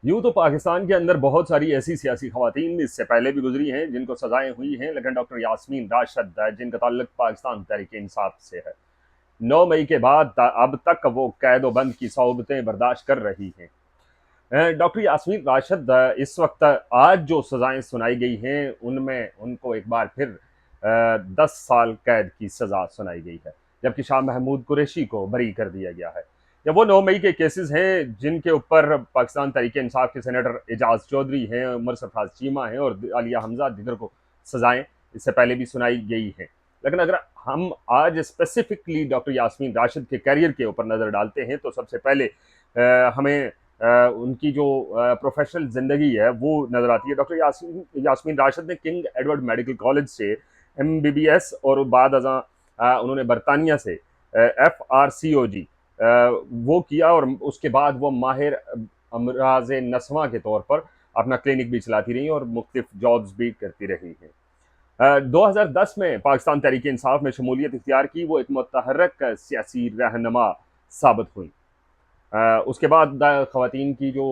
यूं तो पाकिस्तान के अंदर बहुत सारी ऐसी सियासी खवातीन इससे पहले भी गुजरी हैं जिनको सजाएं हुई हैं, लेकिन डॉक्टर यास्मीन राशिद जिनका ताल्लुक पाकिस्तान तहरीक इंसाफ से है, 9 मई के बाद अब तक वो कैद बंद की सौबतें बर्दाश्त कर रही हैं। डॉक्टर यास्मीन राशिद इस वक्त आज जो सजाएं सुनाई गई हैं उनमें उनको एक बार फिर 10 साल कैद की सजा सुनाई गई है, जबकि शाह महमूद कुरैशी को बरी कर दिया गया है। जब वो 9 मई के केसेस हैं जिनके ऊपर पाकिस्तान तहरीक इंसाफ के सेनेटर एजाज चौधरी हैं, उमर सरफराज चीमा हैं और आलिया हमजा दीगर को सजाएं इससे पहले भी सुनाई गई हैं। लेकिन अगर हम आज स्पेसिफिकली डॉक्टर यास्मीन राशिद के करियर के ऊपर नज़र डालते हैं तो सबसे पहले हमें उनकी जो प्रोफेशनल ज़िंदगी है वो नज़र आती है। डॉक्टर यास्मीन राशिद ने किंग एडवर्ड मेडिकल कॉलेज से MBBS और बाद अज़ां उन्होंने बरतानिया से FRCOG वो किया और उसके बाद वो माहिर अमराज नस्वा के तौर पर अपना क्लिनिक भी चलाती रही और मुख्तलिफ जॉब्स भी करती रही हैं। 2010 में पाकिस्तान तहरीक इंसाफ में शमूलियत इख्तियार की, वो एक मुतहर्रक सियासी रहनुमा साबित हुई। उसके बाद खवातीन की जो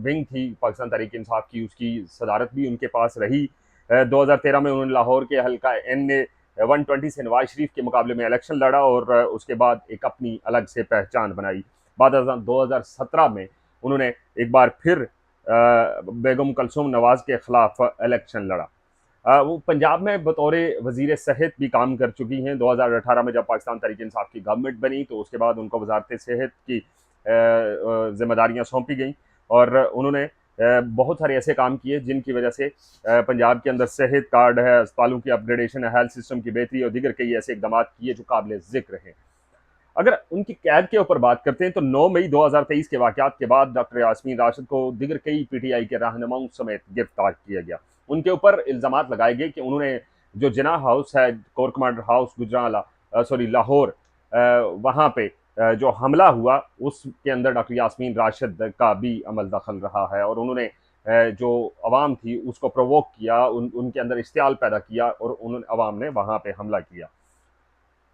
विंग थी पाकिस्तान तहरीक इंसाफ की, उसकी सदारत भी उनके पास रही। 2013 में उन्होंने लाहौर के हल्का NA 120 से नवाज शरीफ के मुकाबले में इलेक्शन लड़ा और उसके बाद एक अपनी अलग से पहचान बनाई। बाद 2017 में उन्होंने एक बार फिर बेगम कलसूम नवाज के खिलाफ इलेक्शन लड़ा। वो पंजाब में बतौर वजीर सेहत भी काम कर चुकी हैं। 2018 में जब पाकिस्तान तहरीक इंसाफ की गवर्नमेंट बनी तो उसके बाद उनको वजारत सेहत की जिम्मेदारियां सौंपी गई और उन्होंने बहुत सारे ऐसे काम किए जिनकी वजह से पंजाब के अंदर सेहत कार्ड है, अस्पतालों की अपग्रेडेशन है, हेल्थ सिस्टम की बेहतरी और दीगर कई ऐसे इकदाम किए जो काबिल जिक्र हैं। अगर उनकी कैद के ऊपर बात करते हैं तो 9 मई 2023 के वाकयात के बाद डॉक्टर यास्मीन राशिद को दीगर कई PTI के रहनुमाओं समेत गिरफ्तार किया गया। उनके ऊपर इल्जाम लगाए गए कि उन्होंने जो जिना हाउस है, core commander house Gujranwala sorry Lahore, वहाँ पे जो हमला हुआ उसके अंदर डॉक्टर यास्मीन राशिद का भी अमल दखल रहा है और उन्होंने जो अवाम थी उसको प्रोवोक किया, उनके अंदर इश्तियाल पैदा किया और उन्होंने अवाम ने वहाँ पे हमला किया।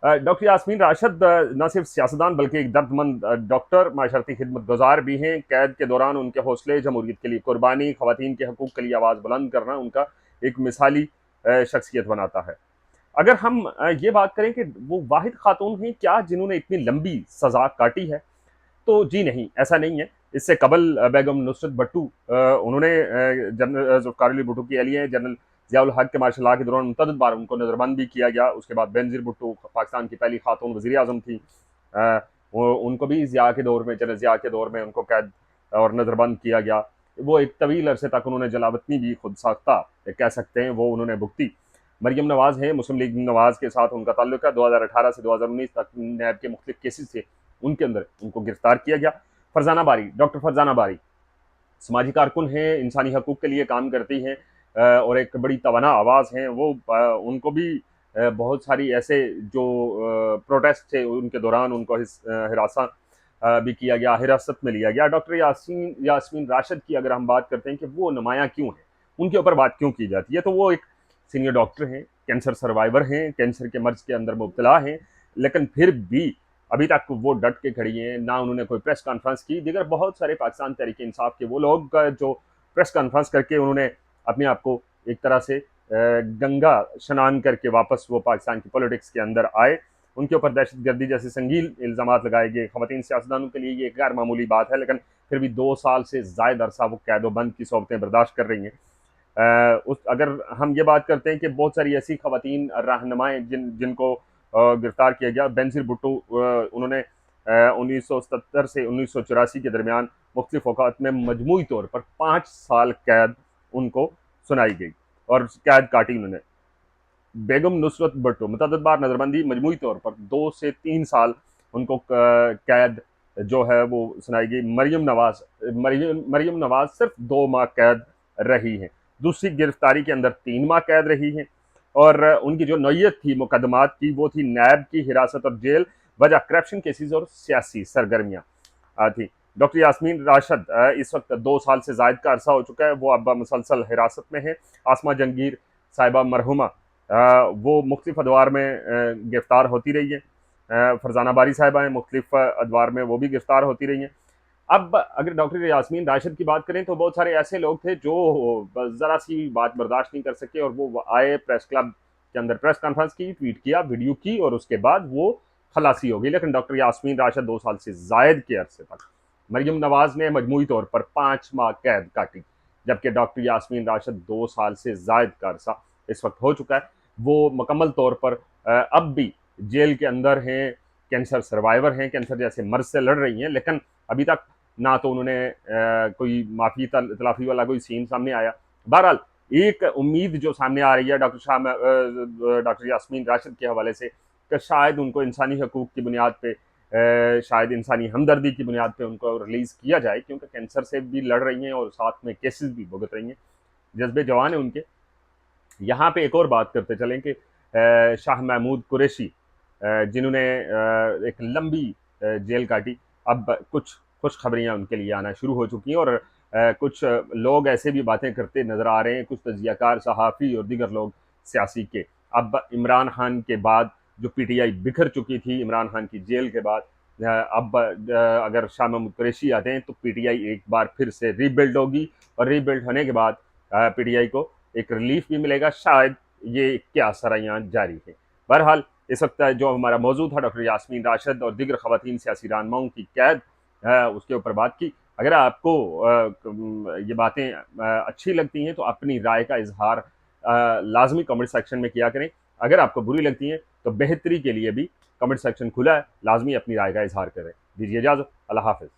डॉक्टर यास्मीन राशिद न सिर्फ सियासतदान बल्कि एक दर्दमंद डॉक्टर, माशरती खिदमत गुजार भी हैं। कैद के दौरान उनके हौसले, जमहूरियत के लिए कुर्बानी, खवातीन के हकूक़ के लिए आवाज़ बुलंद करना उनका एक मिसाली शख्सियत बनाता है। अगर हम ये बात करें कि वो वाहिद खातून हैं क्या जिन्होंने इतनी लंबी सज़ा काटी है, तो जी नहीं, ऐसा नहीं है। इससे कबल बेगम नुसरत भट्टू, उन्होंने जनरल जुल्फ़िकार अली भुट्टो की अहली हैं, जनरल ज़ियाउल हक के मार्शल लॉ के दौरान मुतअद्दिद बार उनको नज़रबंद भी किया गया। उसके बाद बेनज़ीर भुट्टो पाकिस्तान की पहली खातून वज़ीर आज़म थी। उनको भी ज़िया के दौर में, जनरल ज़िया के दौर में उनको कैद और नज़रबंद किया गया। वो एक तवील अरसे तक उन्होंने जलावतनी भी खुद साख्ता कह सकते हैं वो उन्होंने भुगती। मरियम नवाज़ हैं, मुस्लिम लीग नवाज़ के साथ उनका ताल्लुक है। 2018 से 2019 तक नैब के मुख्तलिफ केसेस थे, उनके अंदर उनको गिरफ्तार किया गया। फरजाना बारी, डॉक्टर फरजाना बारी समाजी कारकुन हैं, इंसानी हकूक़ के लिए काम करती हैं और एक बड़ी तवाना आवाज़ हैं। वो उनको भी बहुत सारी ऐसे जो प्रोटेस्ट थे उनके दौरान उनको हिरासा भी किया गया, हिरासत में लिया गया। डॉक्टर यास्मीन राशिद की अगर हम बात करते हैं कि वो नुमायाँ क्यों हैं, उनके ऊपर बात क्यों की जाती है, तो वो एक सीनियर डॉक्टर हैं, कैंसर सर्वाइवर हैं, कैंसर के मर्ज के अंदर मुब्तला हैं, लेकिन फिर भी अभी तक वो डट के खड़ी हैं। ना उन्होंने कोई प्रेस कॉन्फ्रेंस की। दीगर बहुत सारे पाकिस्तान तहरीक इंसाफ के वो लोग जो प्रेस कॉन्फ्रेंस करके उन्होंने अपने आप को एक तरह से गंगा स्नान करके वापस वो पाकिस्तान की पॉलिटिक्स के अंदर आए। उनके ऊपर दहशत गर्दी जैसे संगीन इल्ज़ाम लगाए गए। ख़वातीन सियासतदानों के लिए ये गैर मामूली बात है, लेकिन फिर भी 2 साल से ज़ायद अरसा वो कैद-ओ-बंद की सोबतें बर्दाश्त कर रही हैं। उस अगर हम ये बात करते हैं कि बहुत सारी ऐसी ख़वातीन रहनुमाएँ जिनको गिरफ्तार किया गया। बेनज़ीर भुट्टो, उन्होंने 1977 से 1984 के दरमियान मुख्तलिफ औक़ात में मजमूई तौर पर 5 साल कैद उनको सुनाई गई और कैद काटी उन्होंने। बेगम नुसरत भुट्टो मुतअद्दिद बार नज़रबंदी, मजमूई तौर पर 2 से 3 साल उनको कैद जो है वो सुनाई गई। मरियम नवाज़ सिर्फ 2 माह कैद रही हैं। दूसरी गिरफ्तारी के अंदर 3 माह कैद रही हैं और उनकी जो नौयत थी मुकदमात की वो थी नैब की हिरासत और जेल, वजह करप्शन केसेस और सियासी सरगर्मियाँ थी। डॉक्टर यास्मीन राशिद इस वक्त 2 साल से ज़ायद का अरसा हो चुका है, वो अब मुसलसल हिरासत में है। आसमा जंगीर साहिबा मरहुमा, वो मुख्तलिफ अदवार में गिरफ्तार होती रही है। फरजाना बारी साहिबा हैं, मुख्तलिफ अदवार में वो भी गिरफ्तार होती रही हैं। अब अगर डॉक्टर यास्मीन राशिद की बात करें तो बहुत सारे ऐसे लोग थे जो ज़रा सी बात बर्दाश्त नहीं कर सके और वो आए प्रेस क्लब के अंदर प्रेस कॉन्फ्रेंस की, ट्वीट किया, वीडियो की और उसके बाद वो खलासी हो गई। लेकिन डॉक्टर यास्मीन राशिद 2 साल से जायद के अरसे तक, मरियम नवाज ने मजमूई तौर पर 5 माह कैद काटी, जबकि डॉक्टर यास्मीन राशिद 2 साल से जायद का अरसा इस वक्त हो चुका है। वो मुकम्मल तौर पर अब भी जेल के अंदर हैं, कैंसर सर्वाइवर हैं, कैंसर जैसे मर्ज से लड़ रही हैं, लेकिन अभी तक ना तो उन्होंने कोई माफ़ी तलाफी वाला कोई सीन सामने आया। बहरहाल एक उम्मीद जो सामने आ रही है डॉक्टर यास्मीन राशिद के हवाले से कि शायद उनको इंसानी हकूक़ की बुनियाद पे शायद इंसानी हमदर्दी की बुनियाद पे उनको रिलीज़ किया जाए, क्योंकि कैंसर से भी लड़ रही हैं और साथ में केसेस भी भुगत रही हैं। जज्बे जवान है उनके। यहाँ पे एक और बात करते चलें कि शाह महमूद कुरैशी जिन्होंने एक लंबी जेल काटी, अब कुछ खुशखबरियाँ उनके लिए आना शुरू हो चुकी हैं और कुछ लोग ऐसे भी बातें करते नज़र आ रहे हैं, कुछ तजियाकार सहाफ़ी और दीगर लोग सियासी के। अब इमरान खान के बाद जो पीटीआई बिखर चुकी थी, इमरान खान की जेल के बाद, अब अगर शाह महमूद कुरैशी आते हैं तो पीटीआई एक बार फिर से रीबिल्ड होगी और रीबिल्ड होने के बाद पीटीआई को एक रिलीफ भी मिलेगा। शायद ये क्या सराइयाँ जारी है। बहरहाल इस वक्त जो हमारा मौजूद था डॉक्टर यास्मीन राशिद और दीगर खवातीन सियासी रहनुमाओं की कैद, उसके ऊपर बात की। अगर आपको ये बातें अच्छी लगती हैं तो अपनी राय का इजहार लाजमी कमेंट सेक्शन में किया करें। अगर आपको बुरी लगती हैं तो बेहतरी के लिए भी कमेंट सेक्शन खुला है, लाजमी अपनी राय का इजहार करें। दीजिए इजाज़त, अल्लाह हाफिज़।